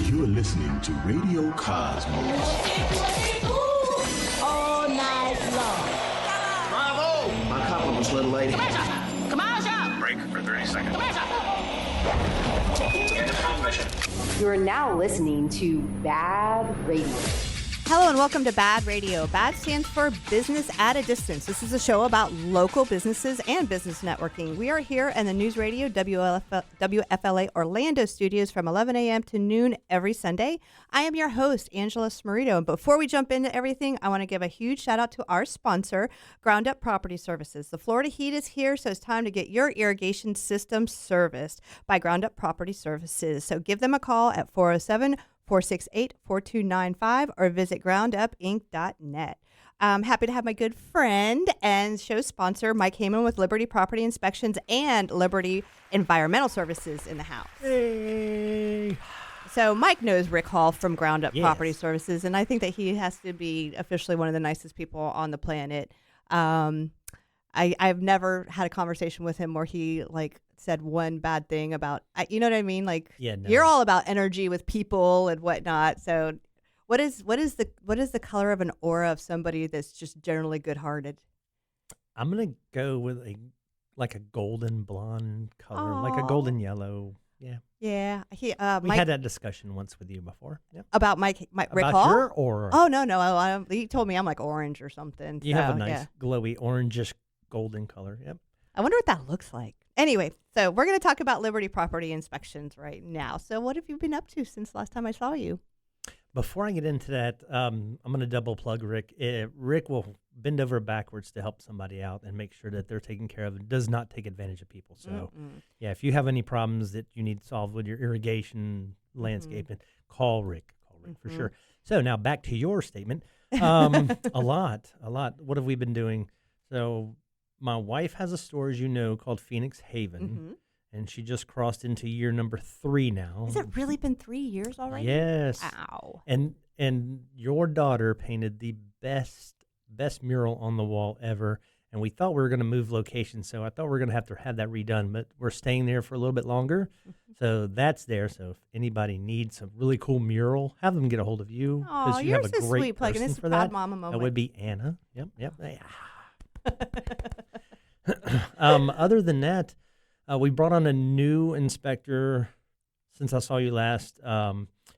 You're listening to Radio Cosmos. All night long. Bravo! My compliments, little lady. Commercial! Break for 30 seconds. Commercial! You're now listening to BAAD Radio. Hello and welcome to BAAD Radio. BAAD stands for Business at a Distance. This is a show about local businesses and business networking. We are here in the News Radio WFLA Orlando studios from 11 a.m. to noon every Sunday. I am your host, Angela Smarito. And before we jump into everything, I want to give a huge shout out to our sponsor, Ground Up Property Services. The Florida heat is here, so it's time to get your irrigation system serviced by Ground Up Property Services. So give them a call at 407-468-4295 or visit groundupinc.net. I'm happy to have my good friend and show sponsor, Mike Hayman with Liberty Property Inspections and Liberty Environmental Services in the house. Hey. So Mike knows Rick Hall from Ground Up Yes. Property Services, and I think that he has to be officially one of the nicest people on the planet. I've never had a conversation with him where he said one bad thing about, you know what I mean? You're all about energy with people and whatnot. So what is the color of an aura of somebody that's just generally good-hearted? I'm gonna go with a golden blonde color, like a golden yellow. Yeah. Yeah. We had that discussion once with you before. Yep. About Rick About Hall? your aura. Oh, no. He told me I'm like orange or something. You so, have a nice yeah. glowy orangish golden color. Yep. I wonder what that looks like. Anyway, so we're going to talk about Liberty Property Inspections right now. So what have you been up to since last time I saw you? Before I get into that, I'm going to double plug Rick. Rick will bend over backwards to help somebody out and make sure that they're taken care of and does not take advantage of people. So, yeah, if you have any problems that you need solved with your irrigation, landscaping, call Rick. For sure. So now back to your statement. A lot. What have we been doing? So my wife has a store, as you know, called Phoenix Haven. And she just crossed into year number 3 now. Has it really been 3 years already? Yes. Wow. And your daughter painted the best mural on the wall ever. And we thought we were going to move location, so I thought we were going to have that redone. But we're staying there for a little bit longer, so that's there. So if anybody needs a really cool mural, have them get a hold of you Oh, you you're have a so great sweet, plugging person this for proud that. mama moment. That would be Anna. Yep. Other than that, we brought on a new inspector since I saw you last.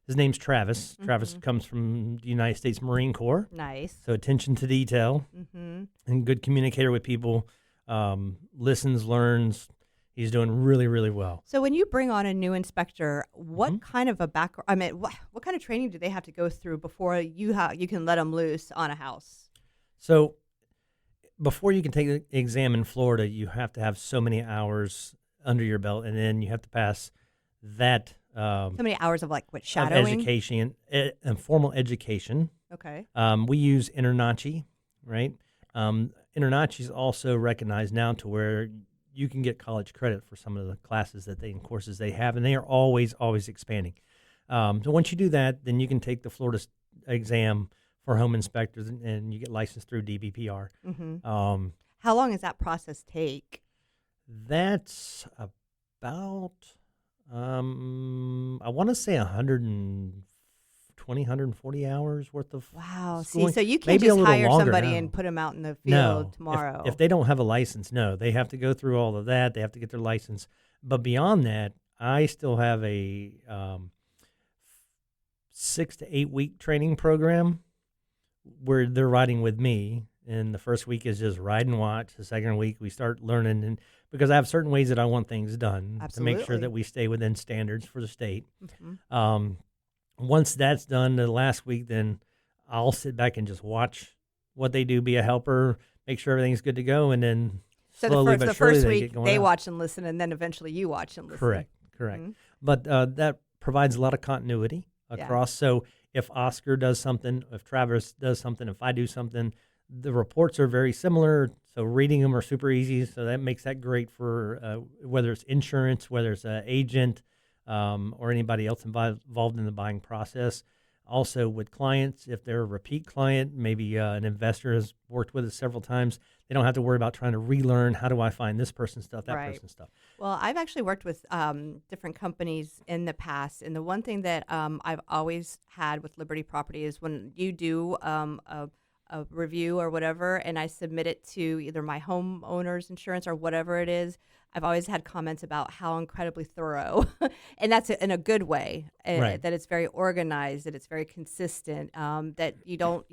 His name's Travis. Travis comes from the United States Marine Corps. Nice. So attention to detail and good communicator with people, listens, learns. He's doing really, really well. So when you bring on a new inspector, what kind of a background, what kind of training do they have to go through before you can let them loose on a house? So before you can take the exam in Florida, you have to have so many hours under your belt, and then you have to pass that. So many hours of shadowing? Of education and formal education. Okay. We use Internachi, right? Internachi is also recognized now to where you can get college credit for some of the classes and courses they have, and they are always expanding. So once you do that, then you can take the Florida exam for home inspectors, and you get licensed through DBPR. How long does that process take? That's about, I want to say 140 hours worth of Wow. schooling. See, so you can't Maybe a just little hire longer somebody now. and put them out in the field tomorrow. If they don't have a license, no. They have to go through all of that. They have to get their license. But beyond that, I still have a 6 to 8 week training program where they're riding with me. And the first week is just ride and watch. The second week, we start learning. And because I have certain ways that I want things done to make sure that we stay within standards for the state. Once that's done, the last week, then I'll sit back and just watch what they do, be a helper, make sure everything's good to go, and then slowly but surely they get going they out. watch and listen, and then eventually you watch and listen. Correct. But that provides a lot of continuity across. So if Oscar does something, if Travis does something, if I do something, the reports are very similar. So reading them are super easy. So that makes that great for whether it's insurance, whether it's an agent, or anybody else involved in the buying process. Also with clients, if they're a repeat client, maybe an investor has worked with us several times, they don't have to worry about trying to relearn, how do I find this person's stuff, that person's stuff. Well, I've actually worked with different companies in the past, and the one thing that I've always had with Liberty Property is when you do a review or whatever, and I submit it to either my homeowner's insurance or whatever it is, I've always had comments about how incredibly thorough, and that's in a good way, Right. that it's very organized, that it's very consistent, that you don't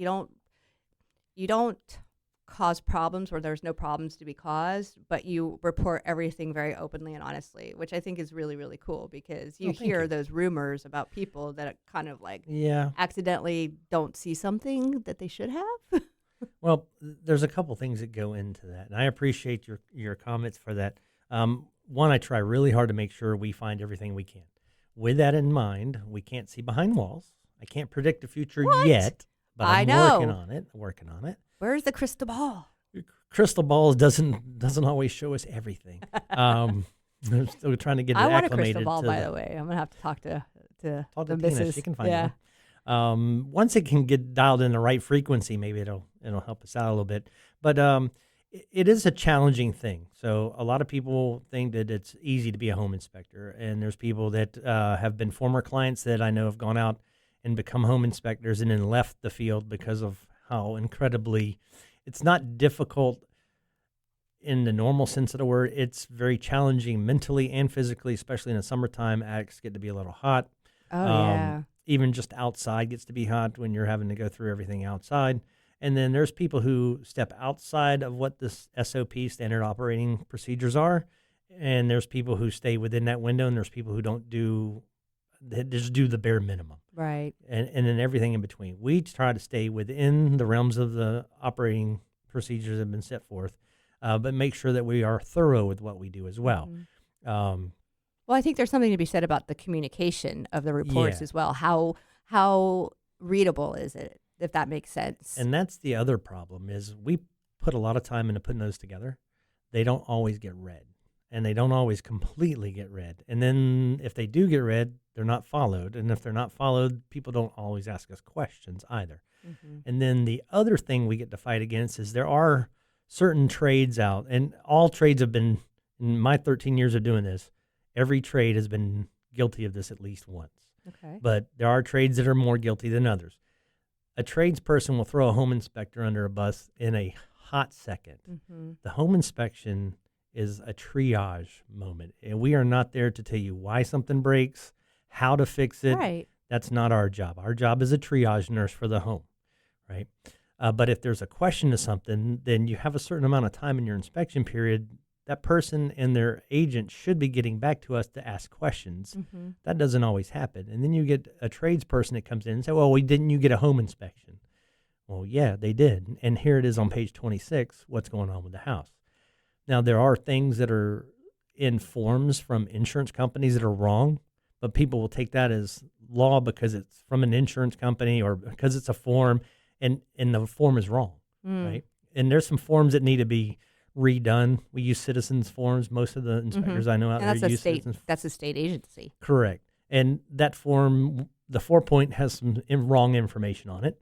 cause problems where there's no problems to be caused, but you report everything very openly and honestly, which I think is really, really cool, because you hear those rumors about people that kind of like accidentally don't see something that they should have. Well, there's a couple things that go into that, and I appreciate your comments for that. One, I try really hard to make sure we find everything we can. With that in mind, we can't see behind walls. I can't predict the future yet, but I'm working on it. Where's the crystal ball? Crystal balls doesn't always show us everything. I'm still trying to get it I want a acclimated crystal ball, to by the way. I'm gonna have to talk to Tina. the missus. She can find one. Once it can get dialed in the right frequency, maybe it'll help us out a little bit. But it is a challenging thing. So a lot of people think that it's easy to be a home inspector, and there's people that have been former clients that I know have gone out and become home inspectors and then left the field because of how incredibly it's not difficult in the normal sense of the word. It's very challenging mentally and physically, especially in the summertime. Attics get to be a little hot. Even just outside gets to be hot when you're having to go through everything outside. And then there's people who step outside of what this SOP, standard operating procedures, are. And there's people who stay within that window, and there's people who they just do the bare minimum. Right. And then everything in between. We try to stay within the realms of the operating procedures that have been set forth, but make sure that we are thorough with what we do as well. Mm-hmm. Well, I think there's something to be said about the communication of the reports as well. How readable is it, if that makes sense? And that's the other problem, is we put a lot of time into putting those together. They don't always get read, and they don't always completely get read. And then if they do get read, they're not followed. And if they're not followed, people don't always ask us questions either. Mm-hmm. And then the other thing we get to fight against is there are certain trades out, and all trades have been, in my 13 years of doing this, every trade has been guilty of this at least once. Okay. But there are trades that are more guilty than others. A tradesperson will throw a home inspector under a bus in a hot second. Mm-hmm. The home inspection is a triage moment, and we are not there to tell you why something breaks, how to fix it. Right. That's not our job. Our job is a triage nurse for the home, right? But if there's a question to something, then you have a certain amount of time in your inspection period. That person and their agent should be getting back to us to ask questions. Mm-hmm. That doesn't always happen. And then you get a tradesperson that comes in and say, well, didn't you get a home inspection? Well, yeah, they did. And here it is on page 26, what's going on with the house. Now, there are things that are in forms from insurance companies that are wrong, but people will take that as law because it's from an insurance company or because it's a form, and the form is wrong, right? And there's some forms that need to be redone. We use citizens forms. Most of the inspectors I know out there use citizens. That's a state agency. Correct. And that form, the 4-point, has some wrong information on it.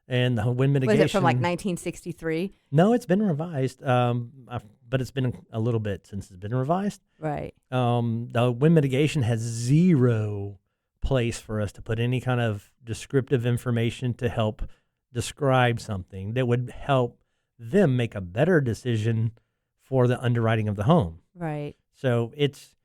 And the wind mitigation. Was it from like 1963? No, it's been revised. But it's been a little bit since it's been revised. Right. The wind mitigation has zero place for us to put any kind of descriptive information to help describe something that would help them make a better decision for the underwriting of the home. Right. So it's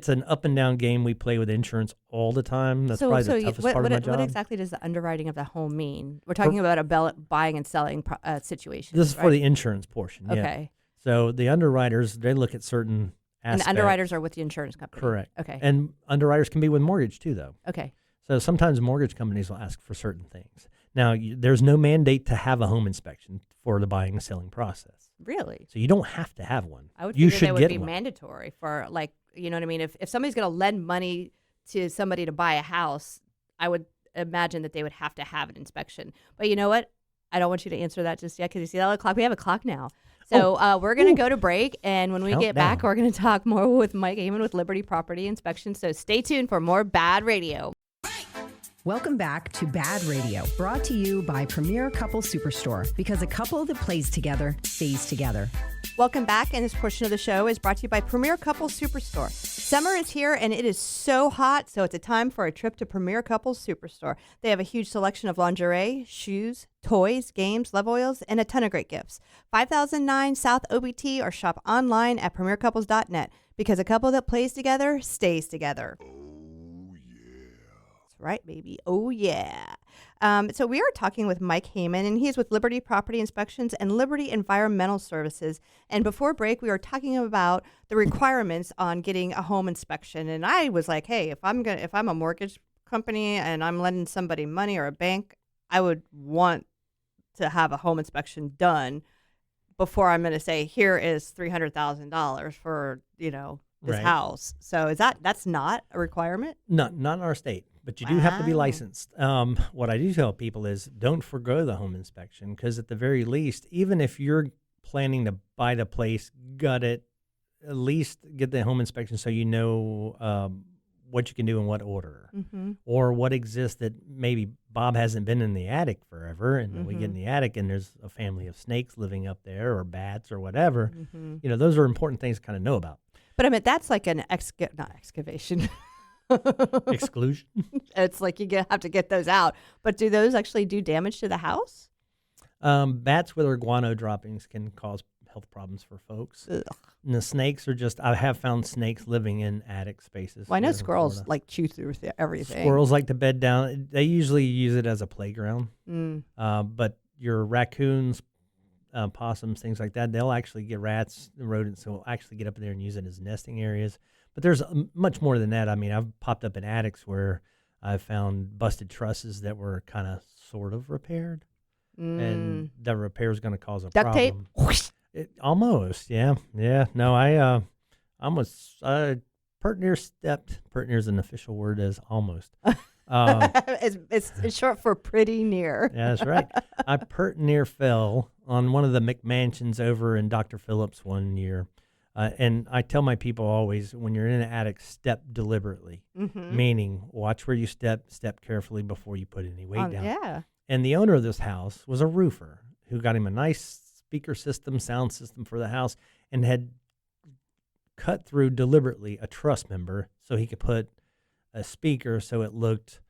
an up and down game we play with insurance all the time. That's probably the toughest part of my job. What exactly does the underwriting of the home mean? We're talking about a buying and selling situation. This is for the insurance portion. Okay. Yeah. So the underwriters, they look at certain aspects. And the underwriters are with the insurance company. Correct. Okay. And underwriters can be with mortgage too, though. Okay. So sometimes mortgage companies will ask for certain things. Now, there's no mandate to have a home inspection for the buying and selling process. Really? So you don't have to have one. I would you figure should that would get be one. mandatory for, like, you know what I mean? If somebody's going to lend money to somebody to buy a house, I would imagine that they would have to have an inspection. But you know what? I don't want you to answer that just yet because you see that clock. We have a clock now. So we're going to go to break, and when we get back, we're going to talk more with Mike Hayman with Liberty Property Inspection. So stay tuned for more BAAD Radio. Welcome back to BAAD Radio, brought to you by Premier Couple Superstore, because a couple that plays together stays together. Welcome back, and this portion of the show is brought to you by Premier Couple Superstore. Summer is here, and it is so hot, so it's a time for a trip to Premier Couple Superstore. They have a huge selection of lingerie, shoes, toys, games, love oils, and a ton of great gifts. 5009 South OBT, or shop online at premiercouples.net, because a couple that plays together stays together. Right, baby. Oh, yeah. So we are talking with Mike Hayman, and he's with Liberty Property Inspections and Liberty Environmental Services. And before break, we were talking about the requirements on getting a home inspection. And I was like, hey, if I'm a mortgage company and I'm lending somebody money, or a bank, I would want to have a home inspection done before I'm going to say, here is $300,000 for, this house. So that's not a requirement? Not in our state. But you do have to be licensed. What I do tell people is don't forgo the home inspection, because at the very least, even if you're planning to buy the place, gut it, at least get the home inspection so you know what you can do in what order, or what exists that maybe Bob hasn't been in the attic forever, and we get in the attic and there's a family of snakes living up there, or bats or whatever. Those are important things to kind of know about. But I mean, that's like an not excavation. Exclusion. It's like you have to get those out. But do those actually do damage to the house? Bats with their guano droppings can cause health problems for folks. Ugh. And the snakes are I have found snakes living in attic spaces. Well, I know squirrels like chew through everything. Squirrels like to bed down. They usually use it as a playground. But your raccoons, possums, things like that, they'll actually get rats and rodents, so they'll actually get up there and use it as nesting areas. But there's much more than that. I mean, I've popped up in attics where I've found busted trusses that were kind of sort of repaired. And the repair is going to cause a problem. Duct tape? Almost, yeah. Yeah, no, I almost, pert near stepped. Pert near is an official word as almost. It's short for pretty near. Yeah, that's right. I pert near fell on one of the McMansions over in Dr. Phillips one year. And I tell my people always, when you're in an attic, step deliberately, meaning watch where you step carefully before you put any weight down. Yeah. And the owner of this house was a roofer who got him a nice speaker system, sound system for the house, and had cut through deliberately a truss member so he could put a speaker so it looked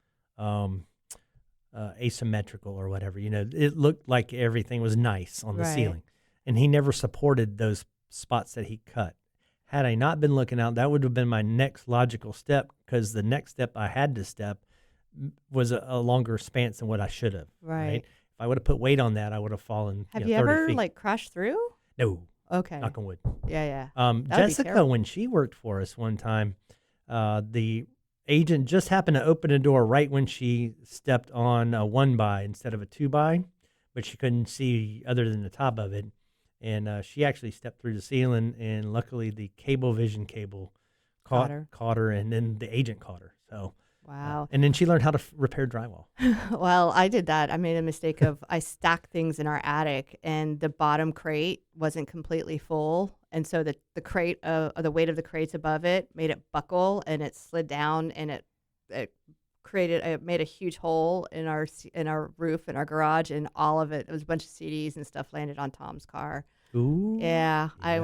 asymmetrical or whatever. It looked like everything was nice on the ceiling. And he never supported those spots that he cut. Had I not been looking out, that would have been my next logical step, because the next step I had to step was a longer span than what I should have. Right. If I would have put weight on that, I would have fallen. Have you ever crashed through? No. Okay. Knock on wood. Yeah. Jessica, when she worked for us one time, the agent just happened to open a door right when she stepped on a 1x instead of a 2x, but she couldn't see other than the top of it. And she actually stepped through the ceiling, and luckily the Cablevision cable caught her, and then the agent caught her. So wow. And then she learned how to repair drywall. Well, I did that. I made a mistake of I stacked things in our attic, and the bottom crate wasn't completely full, and so the crate the weight of the crates above it made it buckle, and it slid down, and it made a huge hole in our roof in our garage, and all of it was a bunch of CDs and stuff landed on Tom's car. Ooh. Yeah. He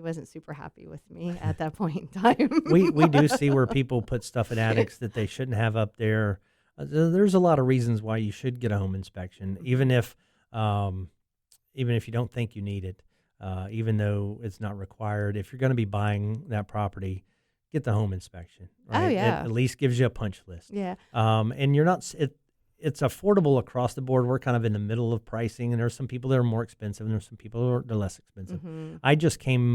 wasn't super happy with me at that point in time. we do see where people put stuff in attics that they shouldn't have up there. There's a lot of reasons why you should get a home inspection, even if you don't think you need it, even though it's not required. If you're going to be buying that property, get the home inspection. Right? Oh, yeah. It at least gives you a punch list. Yeah. And you're not. It's affordable across the board. We're kind of in the middle of pricing, and there's some people that are more expensive, and there's some people that are less expensive.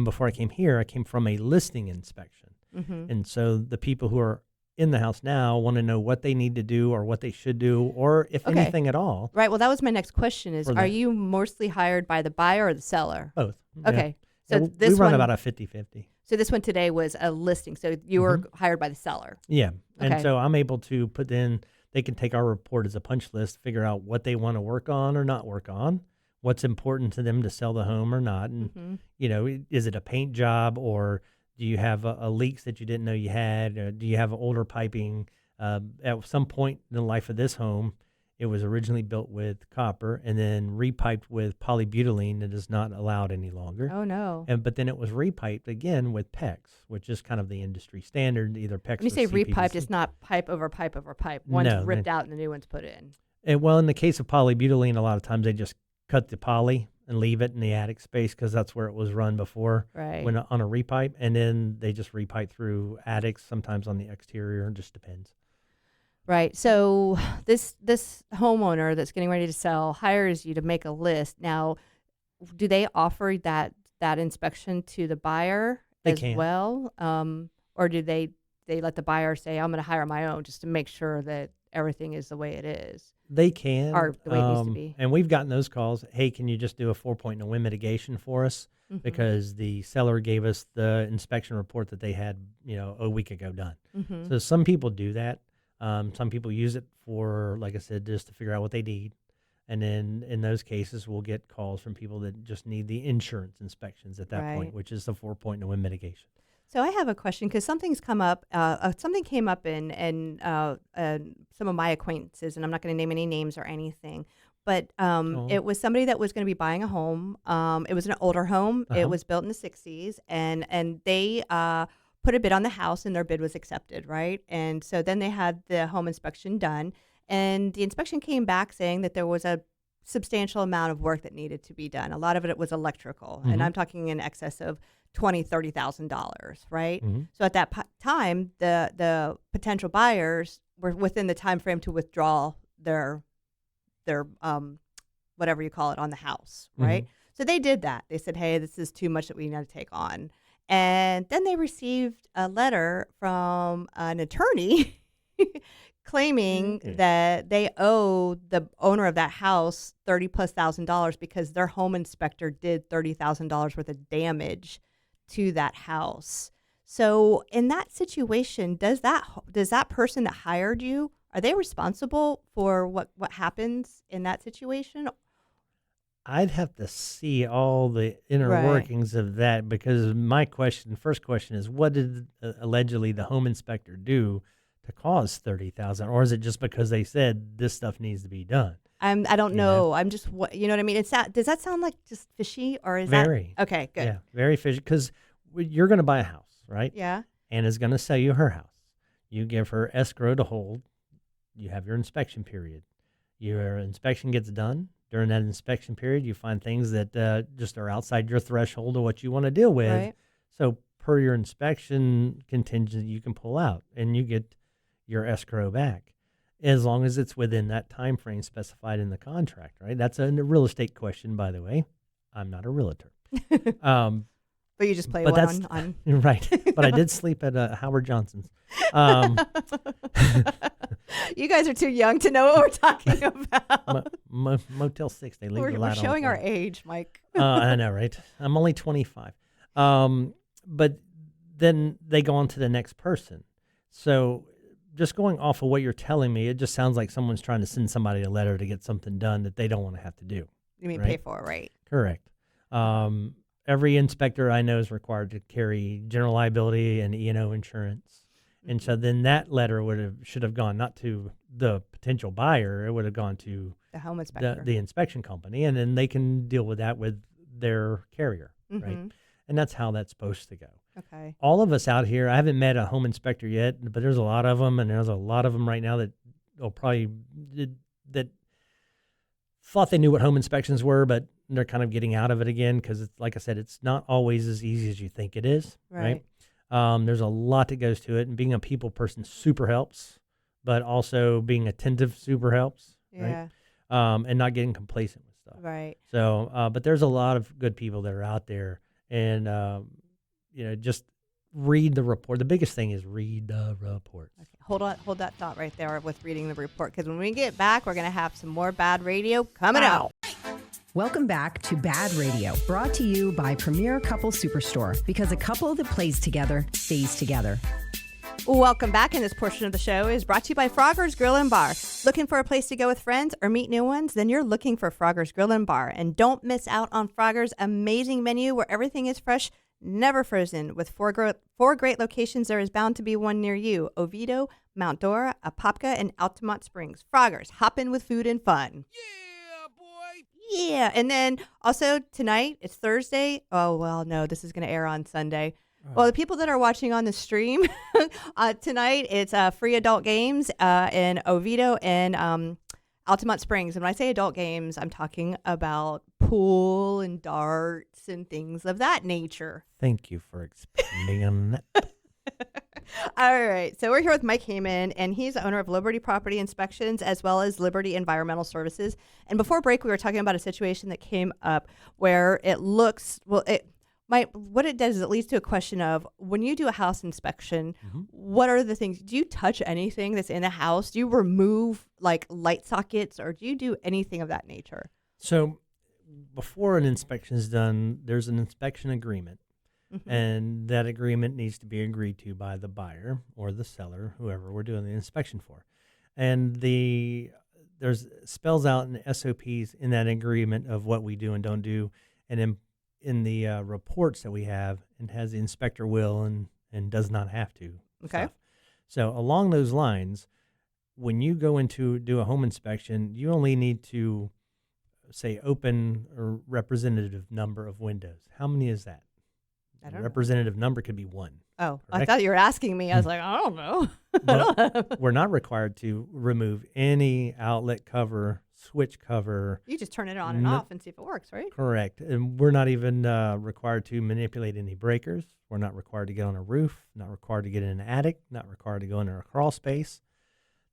Before I came here, I came from a listing inspection. And so the people who are in the house now want to know what they need to do or what they should do, or if anything at all. Right. Well, that was my next question is, are you mostly hired by the buyer or the seller? Both. Okay. Yeah. So we run about a 50-50. So this one today was a listing. So you were hired by the seller. Yeah. Okay. And so I'm able to put in, they can take our report as a punch list, figure out what they want to work on or not work on, what's important to them to sell the home or not. And, is it a paint job, or do you have leaks that you didn't know you had? Or do you have older piping? At some point in the life of this home, it was originally built with copper and then repiped with polybutylene that is not allowed any longer. Oh, no. But then it was repiped again with PEX, which is kind of the industry standard, either PEX or When you say CPVC. repiped, it's not pipe over pipe over pipe. One's No, ripped out and the new one's put in. Well, in the case of polybutylene, a lot of times they just cut the poly and leave it in the attic space because that's where it was run before, Right. when on a repipe, and then they just repipe through attics, sometimes on the exterior, it just depends. Right. So this homeowner that's getting ready to sell hires you to make a list. Now, do they offer that inspection to the buyer They as can. well? Or do they let the buyer say, I'm going to hire my own just to make sure that everything is the way it is? They can. Or the way it needs to be. And we've gotten those calls. Hey, can you just do a 4-point no-win mitigation for us? Mhm. Because the seller gave us the inspection report that they had, a week ago done. Mhm. So some people do that. Some people use it for, like I said, just to figure out what they need. And then in those cases, we'll get calls from people that just need the insurance inspections at that Right. point, which is the 4-point no-win mitigation. So I have a question because something's come up. Something came up in some of my acquaintances, and I'm not going to name any names or anything. But it was somebody that was going to be buying a home. It was an older home. Uh-huh. It was built in the 60s, and they put a bid on the house, and their bid was accepted, right? And so then they had the home inspection done, and the inspection came back saying that there was a substantial amount of work that needed to be done. A lot of it was electrical, and I'm talking in excess of $20,000-$30,000, right? Mm-hmm. So at that time, the potential buyers were within the time frame to withdraw their whatever you call it on the house, right? So they did that. They said, hey, this is too much that we need to take on. And then they received a letter from an attorney claiming that they owe the owner of that house $30,000+ because their home inspector did $30,000 worth of damage to that house. So in that situation, does that person that hired you, are they responsible for what happens in that situation? I'd have to see all the inner Right. workings of that, because my first question is, what did allegedly the home inspector do to cause $30,000, or is it just because they said this stuff needs to be done? I don't You know. I'm just you know what I mean. Does that sound like just fishy, or is Very. that okay? Good. Yeah, very fishy, because you're going to buy a house, right? Yeah. Anna's going to sell you her house. You give her escrow to hold. You have your inspection period. Your inspection gets done. During that inspection period, you find things that just are outside your threshold of what you want to deal with. Right. So per your inspection contingent, you can pull out and you get your escrow back, as long as it's within that time frame specified in the contract, right? That's a real estate question, by the way. I'm not a realtor. But you just play But one that's on. right. But I did sleep at Howard Johnson's. You guys are too young to know what we're talking about. Motel 6, they leave the We're light on. showing our age, Mike. I know, right? I'm only 25. But then they go on to the next person. So just going off of what you're telling me, it just sounds like someone's trying to send somebody a letter to get something done that they don't want to have to do. You mean right? pay for, right? Correct. Every inspector I know is required to carry general liability and E&O insurance. And so then that letter should have gone not to the potential buyer, it would have gone to The home inspector. the inspection company, and then they can deal with that with their carrier, right? And that's how that's supposed to go. Okay. All of us out here, I haven't met a home inspector yet, but there's a lot of them, and there's a lot of them right now that will probably that thought they knew what home inspections were, but they're kind of getting out of it again because, it's like I said, it's not always as easy as you think it is, right? There's a lot that goes to it, and being a people person super helps, but also being attentive super helps, Yeah. right? And not getting complacent with stuff. Right. So, but there's a lot of good people that are out there, and just read the report. The biggest thing is read the report. Okay. Hold that thought right there with reading the report, because when we get back, we're going to have some more BAAD Radio coming out. Welcome back to BAAD Radio, brought to you by Premier Couple Superstore, because a couple that plays together stays together. Welcome back, and this portion of the show is brought to you by Frogger's Grill and Bar. Looking for a place to go with friends or meet new ones? Then you're looking for Frogger's Grill and Bar. And don't miss out on Frogger's amazing menu where everything is fresh never frozen. With four great locations, there is bound to be one near you. Oviedo, Mount Dora, Apopka, and Altamont Springs. Froggers, hop in with food and fun. Yeah, boy. Yeah, and then also tonight, it's Thursday. Oh, well, no, this is going to air on Sunday. Well, the people that are watching on the stream, tonight it's free adult games in Oviedo and Altamont Springs. And when I say adult games, I'm talking about pool and darts and things of that nature. Thank you for expanding on that. All right. So we're here with Mike Hayman, and he's the owner of Liberty Property Inspections as well as Liberty Environmental Services. And before break, we were talking about a situation that came up where it looks, what it does is it leads to a question of when you do a house inspection, what are the things? Do you touch anything that's in a house? Do you remove like light sockets, or do you do anything of that nature? So before an inspection is done, there's an inspection agreement, and that agreement needs to be agreed to by the buyer or the seller, whoever we're doing the inspection for. And there's spells out in the SOPs in that agreement of what we do and don't do, and in the reports that we have, and has the inspector will and does not have to. Okay. Stuff. So along those lines, when you go into do a home inspection, you only need to say open a representative number of windows. How many is that? I don't know. Representative number could be one. Oh, I Correct? thought you were asking me. I was like, I don't know. But we're not required to remove any outlet cover, switch cover. You just turn it on and off and see if it works, right? Correct. And we're not even required to manipulate any breakers. We're not required to get on a roof, not required to get in an attic, not required to go into a crawl space.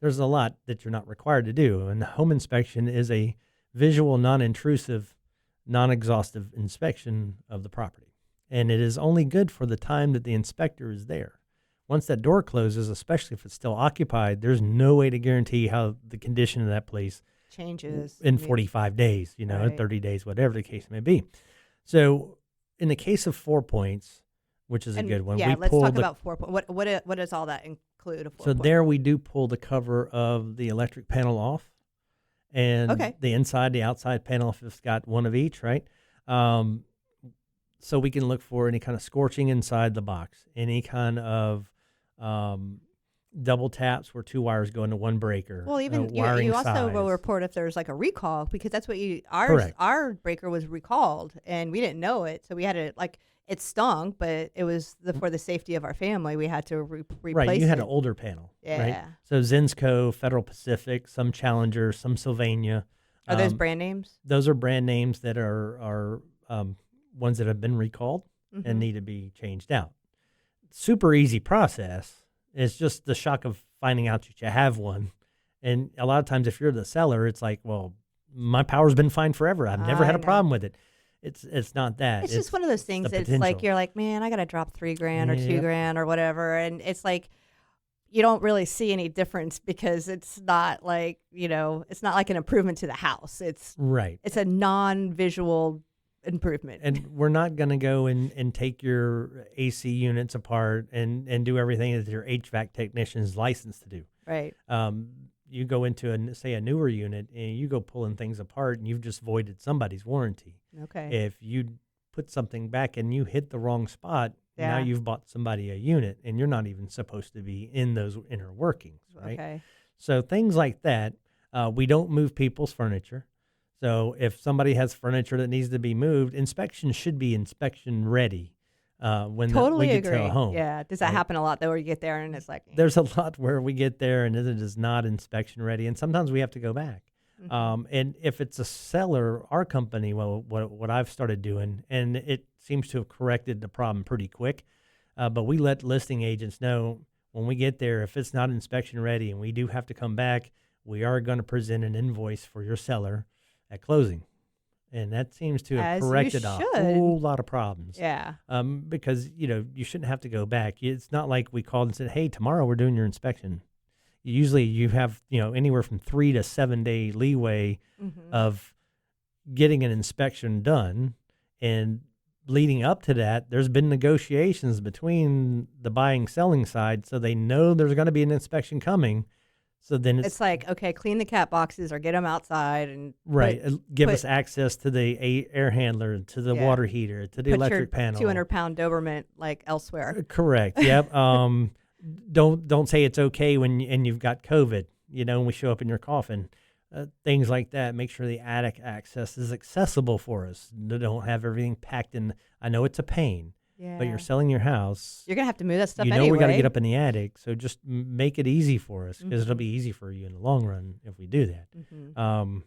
There's a lot that you're not required to do. And the home inspection is a visual, non-intrusive, non-exhaustive inspection of the property. And it is only good for the time that the inspector is there. Once that door closes, especially if it's still occupied, there's no way to guarantee how the condition of that place changes in 45 days, Right. 30 days, whatever the case may be. So in the case of 4 points, which is a good one, Yeah, we let's pull talk the, about 4 points. What does all that include? so there we do pull the cover of the electric panel off, and the inside, the outside panel, if it's got one of each, right? So we can look for any kind of scorching inside the box, any kind of double taps where two wires go into one breaker. Well, even wiring you also will size. report if there's like a recall, because that's what Correct. our breaker was recalled and we didn't know it, so we had to it stung, but it was for the safety of our family. We had to replace Right, you had it. an older panel. Yeah. Right? So Zinsco, Federal Pacific, some Challenger, some Sylvania. Are those brand names? Those are brand names that are ones that have been recalled and need to be changed out. Super easy process. It's just the shock of finding out that you have one. And a lot of times if you're the seller, it's like, well, my power's been fine forever. I've never had a problem with it. It's not that. It's just one of those things that's like, you're like, man, I got to drop $3,000 or $2,000 or whatever. And it's like, you don't really see any difference because it's not like, it's not like an improvement to the house. It's right. It's a non-visual improvement. And we're not going to go and take your AC units apart and do everything that your HVAC technician is licensed to do. Right. You go into a newer unit and you go pulling things apart and you've just voided somebody's warranty. Okay. If you put something back and you hit the wrong spot, now Yeah. you've bought somebody a unit and you're not even supposed to be in those inner workings, right? Okay. So things like that. We don't move people's furniture. So if somebody has furniture that needs to be moved, inspection should be inspection ready when Totally we get agree. to a home. Yeah. Does that happen a lot though, where you get there and it's like, There's a lot where we get there and it is not inspection ready, and sometimes we have to go back. And if it's a seller, our company, well, what I've started doing, and it seems to have corrected the problem pretty quick, but we let listing agents know when we get there, if it's not inspection ready and we do have to come back, we are going to present an invoice for your seller at closing. And that seems to have As you corrected a should. whole lot of problems. yeah. Because, you shouldn't have to go back. It's not like we called and said, hey, tomorrow we're doing your inspection. Usually you have, anywhere from 3 to 7 day leeway of getting an inspection done. And leading up to that, there's been negotiations between the buying selling side, so they know there's going to be an inspection coming. So then It's like, okay, clean the cat boxes or get them outside and give us access to the air handler, to the water heater, to the electric panel. 200-pound Doberman like elsewhere. Correct. Yep. Don't say it's okay when you've got COVID. And we show up in your coffin. Things like that. Make sure the attic access is accessible for us. Don't have everything packed in. I know it's a pain. Yeah. But you're selling your house. You're going to have to move that stuff anyway. We got to get up in the attic. So just make it easy for us because it'll be easy for you in the long run if we do that. Mm-hmm.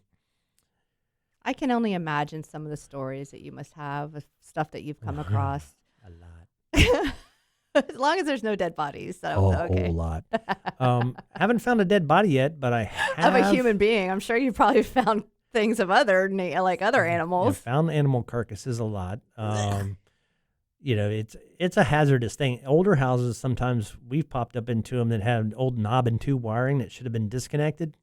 I can only imagine some of the stories that you must have of stuff that you've come across. A lot. As long as there's no dead bodies. So okay. A whole lot. Haven't found a dead body yet, but I have. Of a human being. I'm sure you probably found things of other animals. Yeah, found animal carcasses a lot. It's a hazardous thing. Older houses, sometimes we've popped up into them that have old knob and tube wiring that should have been disconnected.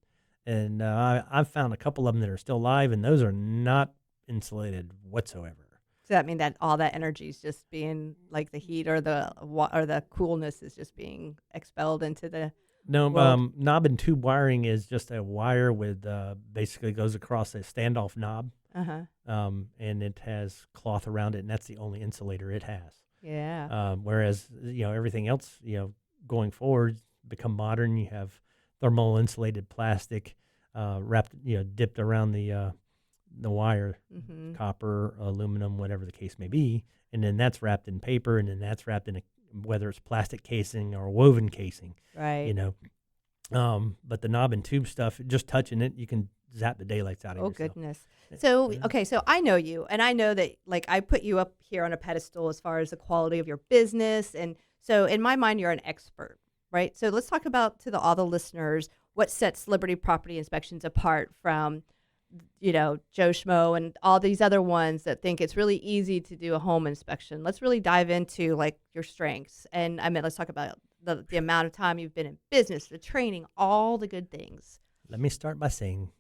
And I've found a couple of them that are still live, and those are not insulated whatsoever. Does that mean that all that energy is just being, like the heat or the coolness is just being expelled into the knob and tube wiring is just a wire with basically goes across a standoff knob. And it has cloth around it, and that's the only insulator it has. Yeah. Whereas everything else going forward become modern. You have thermal insulated plastic wrapped dipped around the wire, copper, aluminum, whatever the case may be, and then that's wrapped in paper, and then that's wrapped in whether it's plastic casing or woven casing. Right. But the knob and tube stuff, just touching it, you can zap the daylights out of yourself. Oh, goodness. So, okay, so I know you, and I know that, I put you up here on a pedestal as far as the quality of your business, and so in my mind, you're an expert, right? So let's talk about, to all the listeners, what sets Liberty Property Inspections apart from, Joe Schmo and all these other ones that think it's really easy to do a home inspection. Let's really dive into, your strengths, and let's talk about the amount of time you've been in business, the training, all the good things. Let me start by saying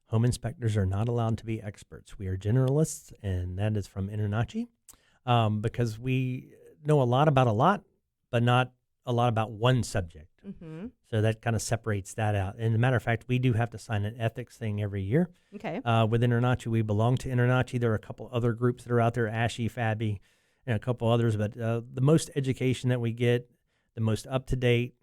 home inspectors are not allowed to be experts. We are generalists, and that is from InterNACHI, because we know a lot about a lot, but not a lot about one subject. Mm-hmm. So that kind of separates that out. And as a matter of fact, we do have to sign an ethics thing every year. Okay. With InterNACHI, we belong to InterNACHI. There are a couple other groups that are out there, ASHI, FABI, and a couple others. But the most education that we get, the most up-to-date,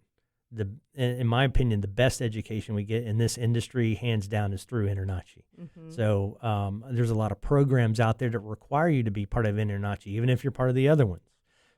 in my opinion, the best education we get in this industry, hands down, is through InterNACHI. Mm-hmm. So there's a lot of programs out there that require you to be part of InterNACHI, even if you're part of the other ones.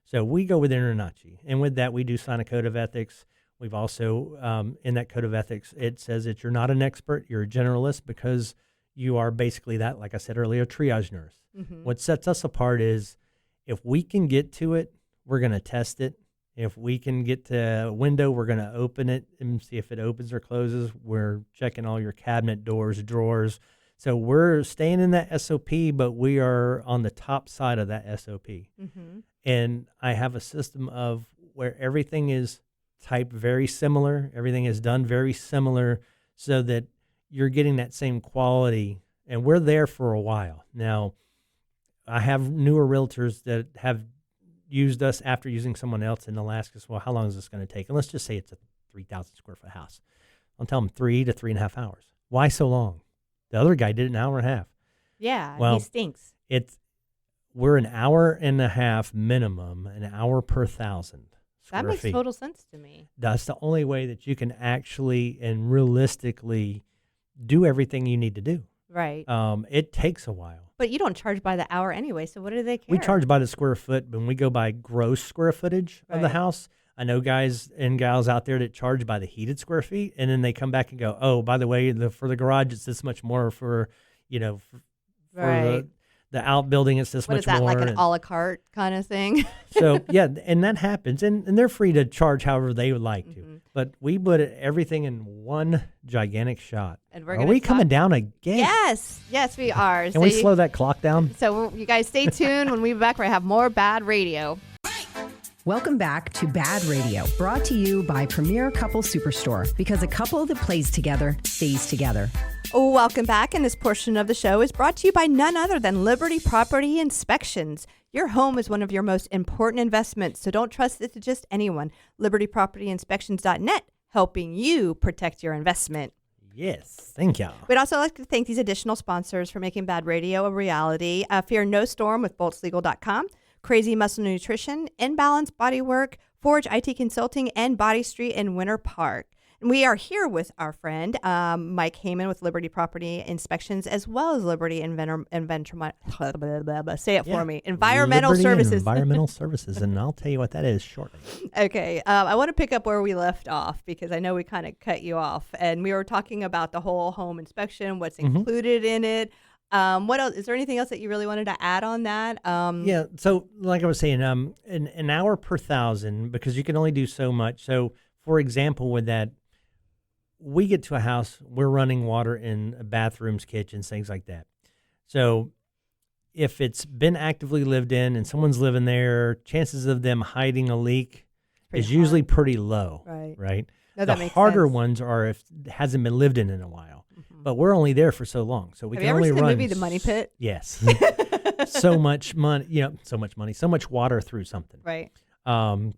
So we go with InterNACHI, and with that, we do sign a code of ethics. We've also, in that code of ethics, it says that you're not an expert, you're a generalist, because you are basically that, like I said earlier, a triage nurse. Mm-hmm. What sets us apart is if we can get to it, we're going to test it. If we can get to a window, we're going to open it and see if it opens or closes. We're checking all your cabinet doors, drawers. So we're staying in that SOP, but we are on the top side of that SOP. Mm-hmm. And I have a system of where everything is typed very similar. Everything is done very similar so that you're getting that same quality. And we're there for a while. Now, I have newer realtors that have used us after using someone else, and they'll ask us, well, how long is this going to take? And let's just say it's a 3,000 square foot house. I'll tell them 3 to 3.5 hours. Why so long? The other guy did it an hour and a half. Yeah, well, he stinks. We're an hour and a half minimum, an hour per 1,000 square feet. That makes total sense to me. That's the only way that you can actually and realistically do everything you need to do. Right. It takes a while. But you don't charge by the hour anyway, so what do they care? We charge by the square foot, when we go by gross square footage of the house. I know guys and gals out there that charge by the heated square feet, and then they come back and go, oh, by the way, for the garage, it's this much more for, for the outbuilding, it's this much more. What is that, like an a la carte kind of thing? So, yeah, and that happens, and they're free to charge however they would like to. But we put everything in one gigantic shot. And are we coming down again? Yes, we are. Can we slow that clock down? So you guys stay tuned. When we be back, we're going to have more BAAD Radio. Welcome back to BAAD Radio, brought to you by Premier Couple Superstore, because a couple that plays together stays together. Welcome back, and this portion of the show is brought to you by none other than Liberty Property Inspections. Your home is one of your most important investments, so don't trust it to just anyone. LibertyPropertyInspections.net helping you protect your investment. Yes, thank you. We'd also like to thank these additional sponsors for making BAAD Radio a reality. Fear No Storm with boltslegal.com, Crazy Muscle Nutrition, Inbalance Bodywork, Forge IT Consulting, and Body Street in Winter Park. And we are here with our friend, Mike Hayman with Liberty Property Inspections, as well as Liberty say it for me, Environmental Liberty Services. Environmental Services, and I'll tell you what that is shortly. Okay. I want to pick up where we left off because I know we kind of cut you off. And we were talking about the whole home inspection, what's included in it. What else? Is there anything else that you really wanted to add on that? Yeah. So like I was saying, an hour per 1,000, because you can only do so much. So for example, with that, we get to a house, we're running water in bathrooms, kitchens, things like that. So if it's been actively lived in and someone's living there, chances of them hiding a leak is usually pretty low. Right. No, the that makes harder sense. ones are if it hasn't been lived in a while. But we're only there for so long, so we Have can you ever only seen run. the movie The Money Pit? Yes. So much money, so much water through something. Right. And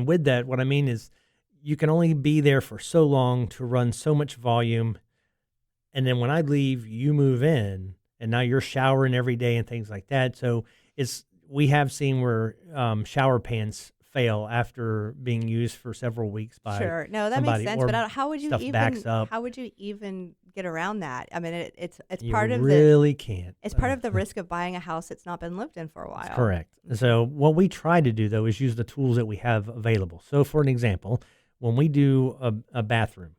with that, what I mean is you can only be there for so long to run so much volume. And then when I leave, you move in, and now you're showering every day and things like that. So we have seen where shower pans fail after being used for several weeks by Sure. No, that somebody, makes sense. or But how would you stuff backs up. how would you even get around that? I mean, it's You part of really can't. it's part of the risk of buying a house that's not been lived in for a while. That's correct. So what we try to do, though, is use the tools that we have available. So for an example, when we do a bathroom,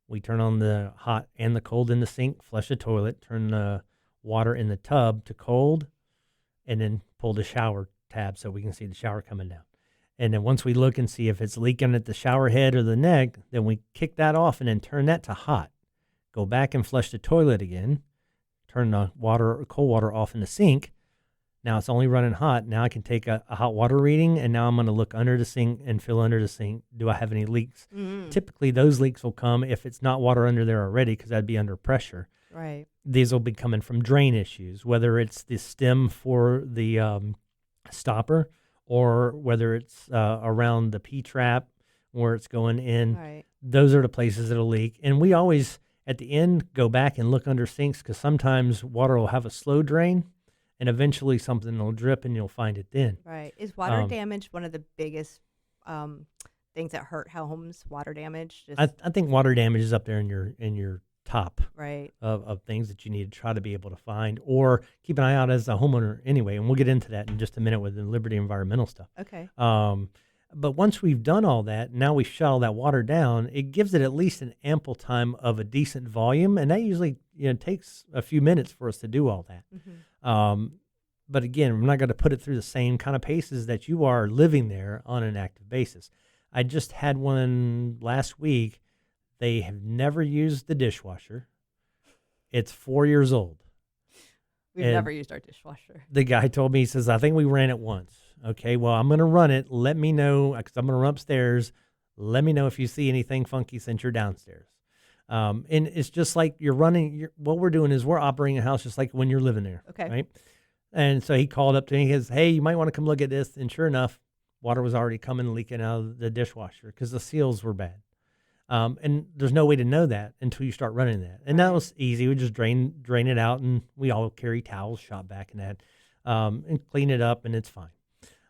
we turn on the hot and the cold in the sink, flush the toilet, turn the water in the tub to cold, and then pull the shower tab so we can see the shower coming down. And then once we look and see if it's leaking at the shower head or the neck, then we kick that off and then turn that to hot. Go back and flush the toilet again, turn the cold water off in the sink. Now it's only running hot. Now I can take a hot water reading, and now I'm going to look under the sink and feel under the sink. Do I have any leaks? Typically, those leaks will come if it's not water under there already, because that'd be under pressure. Right. These will be coming from drain issues, whether it's the stem for the stopper or whether it's around the P-trap where it's going in. Right. Those are the places that'll leak. And we always, at the end, go back and look under sinks, because sometimes water will have a slow drain, and eventually something will drip and you'll find it then. Right. Is water damage one of the biggest things that hurt homes? Water damage? I think water damage is up there in your top right. of things that you need to try to be able to find, or keep an eye out as a homeowner anyway. And we'll get into that in just a minute with the Liberty Environmental stuff. Okay. But once we've done all that, now we shut all that water down, it gives it at least an ample time of a decent volume. And that usually takes a few minutes for us to do all that. But again, we're not going to put it through the same kind of paces that you are living there on an active basis. I just had one last week. They have never used the dishwasher. It's 4 years old. We've never used our dishwasher. The guy told me, he says, I think we ran it once. Okay, well, I'm going to run it. Let me know, because I'm going to run upstairs. Let me know if you see anything funky since you're downstairs. And it's just like you're running. What we're doing is we're operating a house just like when you're living there. Okay. Right? And so he called up to me. He says, hey, you might want to come look at this. And sure enough, water was already coming, leaking out of the dishwasher because the seals were bad. And there's no way to know that until you start running that. And that was easy. We just drain it out, and we all carry towels, shop back and that, and clean it up, and it's fine.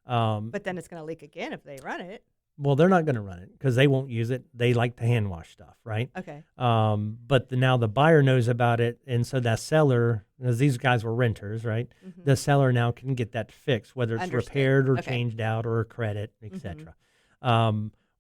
But then it's going to leak again if they run it. Well, they're not going to run it because they won't use it. They like to hand wash stuff, right? Okay. But now the buyer knows about it, and so that seller, because these guys were renters, right? Mm-hmm. The seller now can get that fixed, whether it's repaired or changed out or a credit, etc.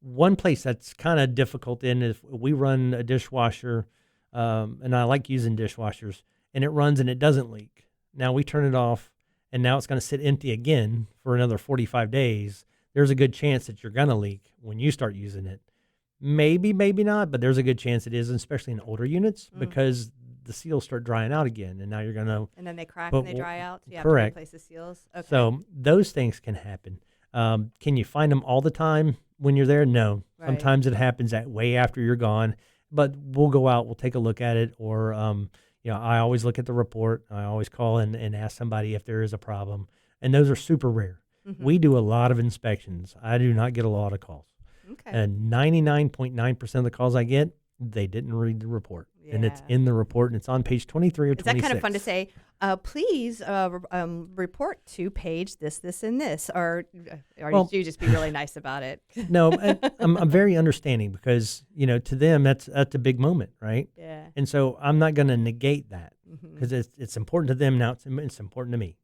One place that's kind of difficult in is we run a dishwasher, and I like using dishwashers, and it runs and it doesn't leak. Now we turn it off, and now it's going to sit empty again for another 45 days. There's a good chance that you're going to leak when you start using it. Maybe, maybe not, but there's a good chance it is, especially in older units, because the seals start drying out again, and now you're going to... And then they crack and they dry out, so you have to correct. replace the seals. Okay. So those things can happen. Can you find them all the time when you're there? No. Right. Sometimes it happens way after you're gone, but we'll go out, we'll take a look at it, or I always look at the report. I always call and ask somebody if there is a problem, and those are super rare. We do a lot of inspections. I do not get a lot of calls. Okay. And 99.9% of the calls I get, they didn't read the report. And it's in the report, and it's on page 23 or 26. Is that kind of fun to say, please report to page this, and this? Or do you just be really nice about it? No, I'm very understanding because, to them, that's a big moment, right? Yeah. And so I'm not going to negate that because it's important to them now. It's important to me.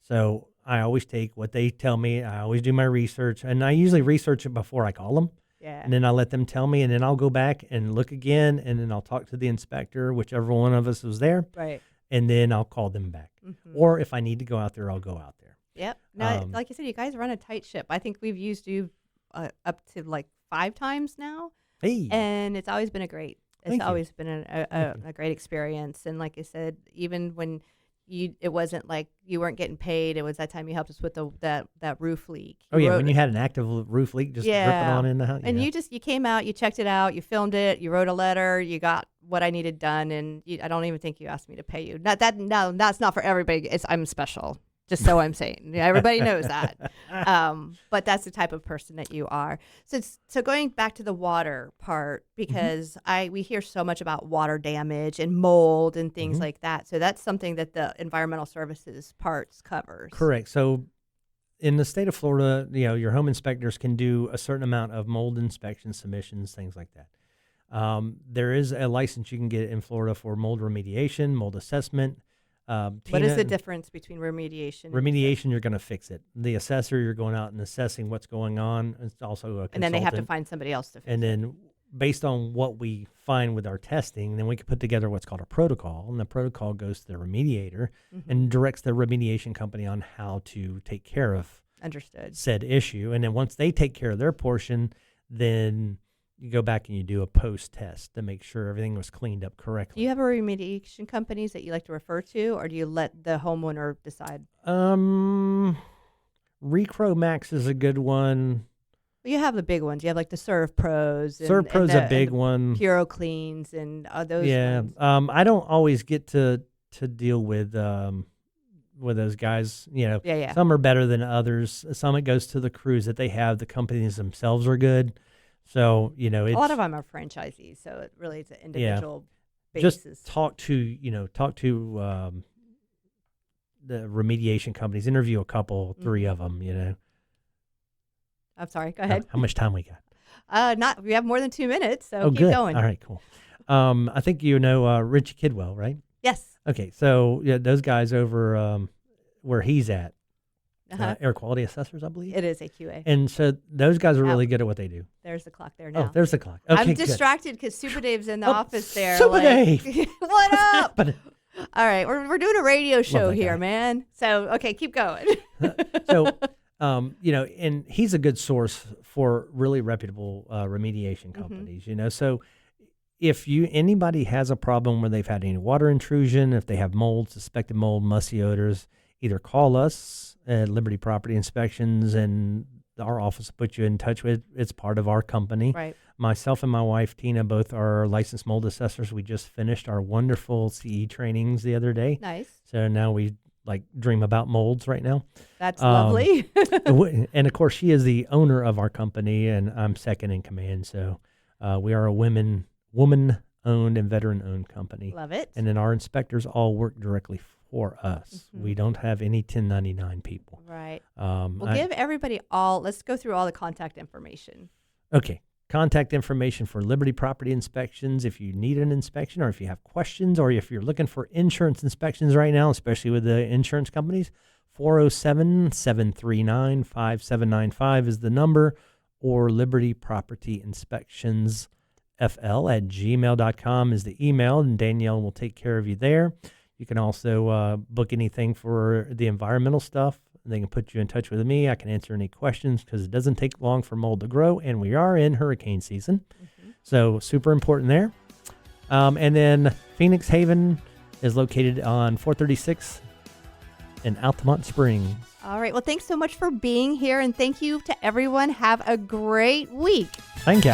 So I always take what they tell me. I always do my research, and I usually research it before I call them. Yeah. And then I'll let them tell me, and then I'll go back and look again, and then I'll talk to the inspector, whichever one of us was there. Right. And then I'll call them back. Or if I need to go out there, I'll go out there. Yep. Now, like you said, you guys run a tight ship. I think we've used you up to like 5 times now. Hey. And it's always been Thank you. always been a great experience. And like I said, even when it wasn't like you weren't getting paid, it was that time you helped us with that roof leak. When you had an active roof leak just dripping on in the house. And you came out, you checked it out, you filmed it, you wrote a letter, you got what I needed done, and I don't even think you asked me to pay you. No, that's not for everybody. I'm special. Just so I'm saying, everybody knows that. But that's the type of person that you are. So going back to the water part, because we hear so much about water damage and mold and things like that. So that's something that the environmental services parts covers. Correct. So in the state of Florida, your home inspectors can do a certain amount of mold inspection submissions, things like that. There is a license you can get in Florida for mold remediation, mold assessment. What is the difference between remediation? Remediation, you're going to fix it. The assessor, you're going out and assessing what's going on. It's also a consultant. And then they have to find somebody else to fix it. And then based on what we find with our testing, then we can put together what's called a protocol. And the protocol goes to the remediator and directs the remediation company on how to take care of said issue. And then once they take care of their portion, then you go back and you do a post-test to make sure everything was cleaned up correctly. Do you have a remediation companies that you like to refer to, or do you let the homeowner decide? Recro Max is a good one. Well, you have the big ones. You have like the Serve Pros. Serve Pro's a big one. Puro Cleans and those ones. I don't always get to deal with those guys. Some are better than others. Some it goes to the crews that they have. The companies themselves are good. So, it's, a lot of them are franchisees, so it really is an individual basis. Just talk to the remediation companies, interview a couple, 3 of them, I'm sorry, go ahead. How much time we got? We have more than 2 minutes, so keep good. going. All right, cool. I think Richie Kidwell, right? Yes. Okay, so those guys over where he's at, air quality assessors, I believe. It is AQA. And so those guys are really good at what they do. There's the clock there now. Oh, there's the clock. Okay, I'm distracted because Super Dave's in the office there. Super Dave! What up? Happening? All right, we're doing a radio show here, guy. Man. So, okay, keep going. So, and he's a good source for really reputable remediation companies, So if anybody has a problem where they've had any water intrusion, if they have mold, suspected mold, musty odors, either call us at Liberty Property Inspections, and our office will put you in touch with. It's part of our company. Right. Myself and my wife, Tina, both are licensed mold assessors. We just finished our wonderful CE trainings the other day. Nice. So now we dream about molds right now. That's lovely. And of course, she is the owner of our company, and I'm second in command. So we are a woman-owned and veteran-owned company. Love it. And then our inspectors all work directly for us. We don't have any 1099 people. Right. Give everybody let's go through all the contact information. Okay. Contact information for Liberty Property Inspections if you need an inspection, or if you have questions, or if you're looking for insurance inspections right now, especially with the insurance companies. 407-739-5795 is the number, or Liberty Property Inspections FL@gmail.com is the email, and Danielle will take care of you there. You can also book anything for the environmental stuff. They can put you in touch with me. I can answer any questions because it doesn't take long for mold to grow, and we are in hurricane season. So super important there. And then Phoenix Haven is located on 436 in Altamont Springs. All right. Well, thanks so much for being here, and thank you to everyone. Have a great week. Thank you.